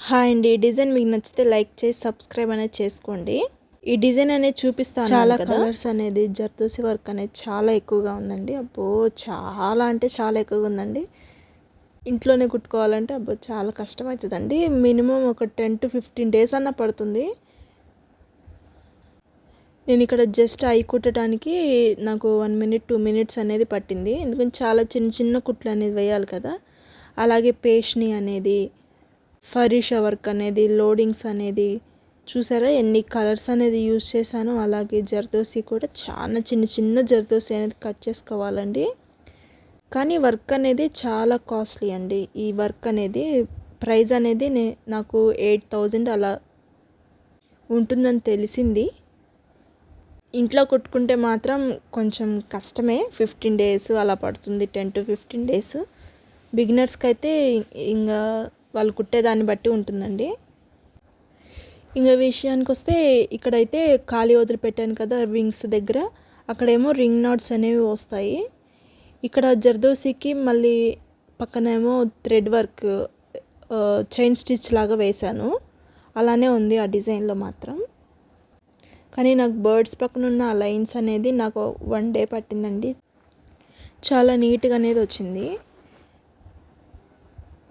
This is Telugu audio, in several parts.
హాయ్ అండి. ఈ డిజైన్ మీకు నచ్చితే లైక్ చేసి సబ్స్క్రైబ్ అనేది చేసుకోండి. ఈ డిజైన్ అనేది చూపిస్తాను చాలా కలర్స్ అనేది జర్దోసి వర్క్ అనేది చాలా ఎక్కువగా ఉందండి. అబ్బో చాలా అంటే చాలా ఎక్కువగా ఉందండి. ఇంట్లోనే కుట్టుకోవాలంటే అబ్బో చాలా కష్టం అవుతుందండి. మినిమం ఒక 10 to 15 డేస్ అన్న పడుతుంది. నేను ఇక్కడ జస్ట్ ఐ కుట్టడానికి నాకు 1 minute 2 minutes అనేది పట్టింది. ఎందుకంటే చాలా చిన్న చిన్న కుట్లు అనేది వేయాలి కదా. అలాగే పేష్ని అనేది, ఫరీషా వర్క్ అనేది, లోడింగ్స్ అనేది చూసారా ఎన్ని కలర్స్ అనేది యూజ్ చేశాను. అలాగే జర్దోసి కూడా చాలా చిన్న చిన్న జర్దోసి అనేది కట్ చేసుకోవాలండి. కానీ వర్క్ అనేది చాలా కాస్ట్లీ అండి. ఈ వర్క్ అనేది ప్రైస్ అనేది నాకు 8,000 అలా ఉంటుందని తెలిసింది. ఇంట్లో కుట్టుకుంటే మాత్రం కొంచెం కష్టమే. 15 డేస్ అలా పడుతుంది. 10 to 15 డేస్. బిగినర్స్కి అయితే ఇంకా వాళ్ళు కుట్టేదాన్ని బట్టి ఉంటుందండి. ఇంకా విషయానికి వస్తే ఇక్కడైతే ఖాళీ వదిలిపెట్టాను కదా వింగ్స్ దగ్గర, అక్కడేమో రింగ్ నాట్స్ అనేవి వస్తాయి. ఇక్కడ జర్దోసికి మళ్ళీ పక్కనేమో థ్రెడ్ వర్క్ చైన్ స్టిచ్ లాగా వేశాను. అలానే ఉంది ఆ డిజైన్లో మాత్రం. కానీ నాకు బర్డ్స్ పక్కన ఉన్న ఆ లైన్స్ అనేది నాకు 1 day పట్టిందండి. చాలా నీట్గా అనేది వచ్చింది.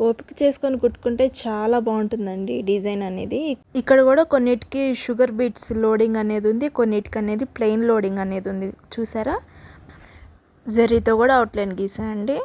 ఓపిక చేసుకొని కుట్టుకుంటే చాలా బాగుంటుందండి డిజైన్ అనేది. ఇక్కడ కూడా కొన్నిటికి షుగర్ బీట్స్ లోడింగ్ అనేది ఉంది, కొన్నిటికి అనేది ప్లెయిన్ లోడింగ్ అనేది ఉంది. చూసారా జరీతో కూడా అవుట్లైన్ గీసానండి.